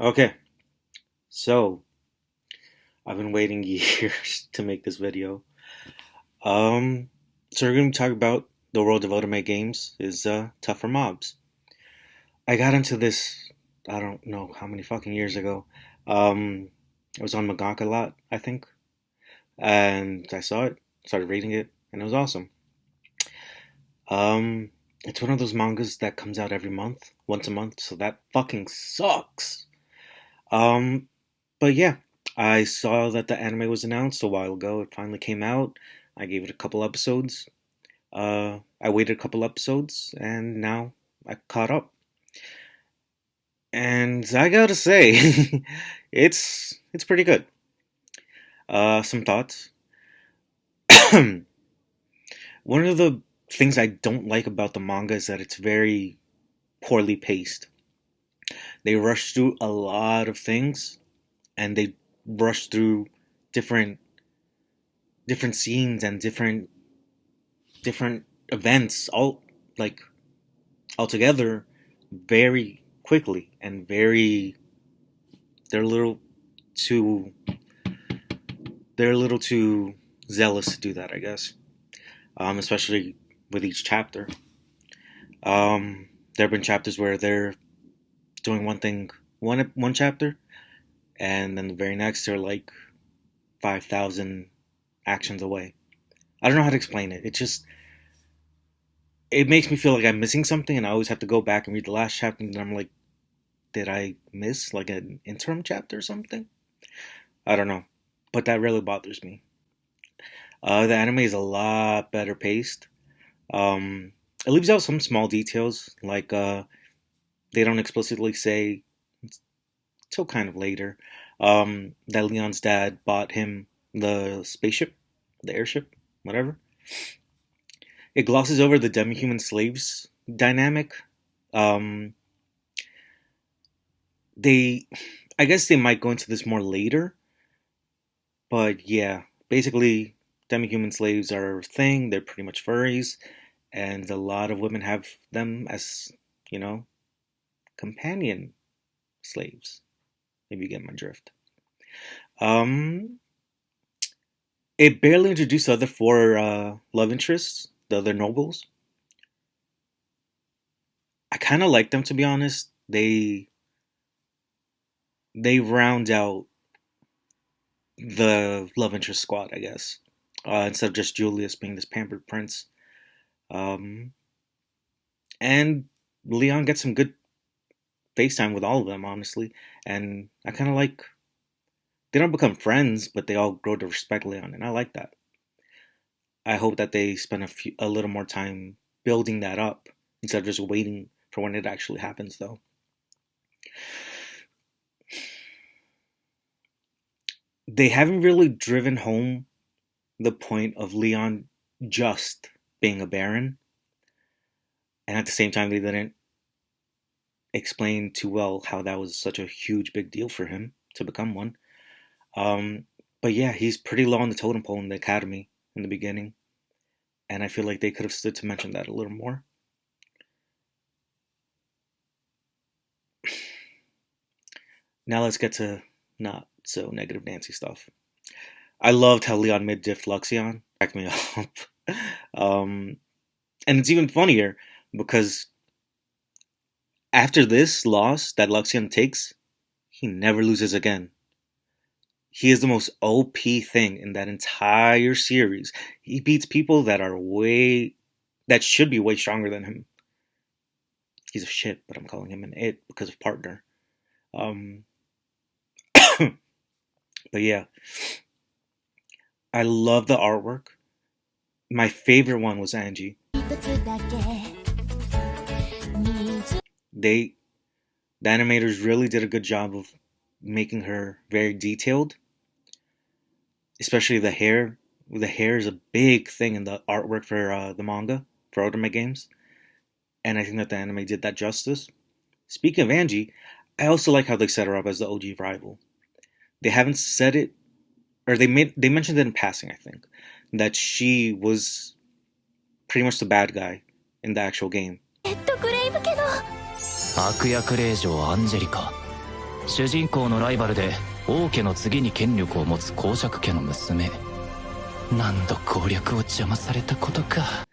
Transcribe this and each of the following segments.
Okay, so I've been waiting years to make this video. Um, so we're going to talk about the world of Otome games is tougher mobs. I got into this, I don't know how many fucking years ago. I was on Magak a lot, I think, and I saw it, started reading it, and it was awesome. It's one of those mangas that comes out every month, once a month, so that fucking sucks. Um, But yeah, I saw that the anime was announced a while ago. It finally came out. I gave it a couple episodes. I waited a couple episodes, and now I caught up. And I gotta say, it's pretty good. Some thoughts. One of the things I don't like about the manga is that it's very poorly paced. They rush through a lot of things, and they rush through different different scenes and different events like all together very quickly and very they're a little too they're a little too zealous to do that, I guess. Especially with each chapter. There have been chapters where they're doing one thing one chapter, and then the very next they're like 5,000 actions away. I don't know how to explain it. It makes me feel like I'm missing something, and I always have to go back and read the last chapter, and I'm like, did I miss like an interim chapter or something? I don't know, but that really bothers me. The anime is a lot better paced. It leaves out some small details, like they don't explicitly say till kind of later that Leon's dad bought him the spaceship, the airship, whatever. It glosses over the demi-human slaves dynamic. Um, they, I guess they might go into this more later, but yeah, basically, demi-human slaves are a thing. They're pretty much furries, and a lot of women have them as, you know, companion slaves. If you get my drift. Um, it barely introduced the other four love interests, the other nobles. I kind of like them, to be honest. They round out the love interest squad, I guess. Instead of just Julius being this pampered prince. Um, and Leon gets some good FaceTime with all of them, honestly. And I kind of like, they don't become friends, but they all grow to respect Leon, and I like that. I hope that they spend a little more time building that up instead of just waiting for when it actually happens, though. They haven't really driven home the point of Leon just being a baron, and at the same time, they didn't explain too well how that was such a huge big deal for him to become one. Um, but yeah, he's pretty low on the totem pole in the academy in the beginning, and I feel like they could have stood to mention that a little more. Now let's get to not so negative Nancy stuff. I loved how Leon mid diff Luxion. Cracked me up. um, and it's even funnier because after this loss that Luxion takes, he never loses again. He is the most OP thing in that entire series. He beats people that should be way stronger than him. He's a shit, but I'm calling him an it because of partner. Um, but yeah, I love the artwork. My favorite one was Angie. They the animators really did a good job of making her very detailed, especially the hair. The hair is a big thing in the artwork for the manga for Otome games, and I think that the anime did that justice. Speaking of Angie, I also like how they set her up as the OG rival. They haven't said it, or they mentioned it in passing. I think that she was pretty much the bad guy in the actual game. 主人公のライバルで王家の次に権力を持つ公爵家の娘。何度攻略を邪魔されたことか。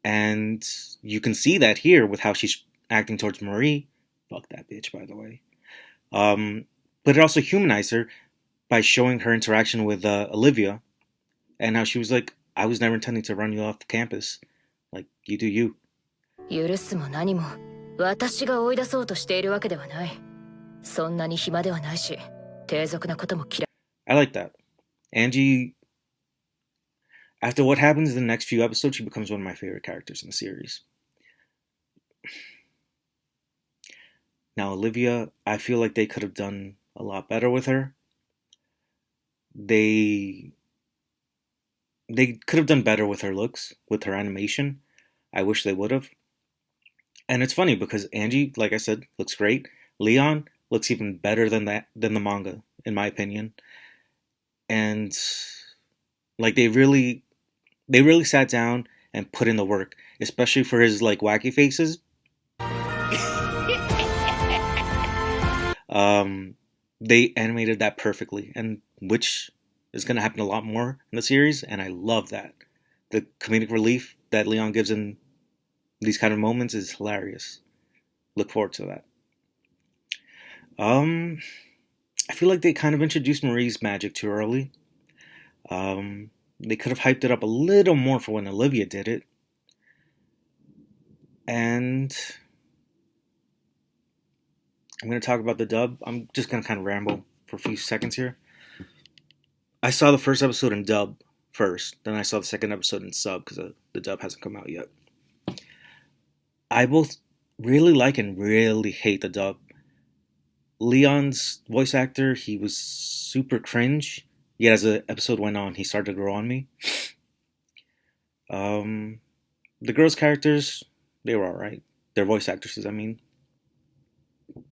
And you can see that here with how she's acting towards Marie. Fuck that bitch, by the way. But it also humanized her by showing her interaction with Olivia, and how she was like, I was never intending to run you off campus. Like, you do you. 許すも何も私が追い出そうとしているわけではない。そんなに暇ではないし、低俗なことも嫌い。 I like that. Angie, after what happens in the next few episodes, she becomes one of my favorite characters in the series. Now, Olivia, I feel like they could have done a lot better with her. They could have done better with her looks, with her animation. I wish they would have. And it's funny because Angie, like I said, looks great. Leon looks even better than the manga, in my opinion. And like they really sat down and put in the work, especially for his like wacky faces. They animated that perfectly, and which is going to happen a lot more in the series, and I love that. The comedic relief that Leon gives in these kind of moments is hilarious. Look forward to that. I feel like they kind of introduced Marie's magic too early. They could have hyped it up a little more for when Olivia did it. And I'm going to talk about the dub. I'm just going to kind of ramble for a few seconds here. I saw the first episode in dub first, then I saw the second episode in sub because the dub hasn't come out yet. I both really like and really hate the dub. Leon's voice actor, he was super cringe. Yet as the episode went on, he started to grow on me. The girls' characters, they were alright. Their voice actresses, I mean.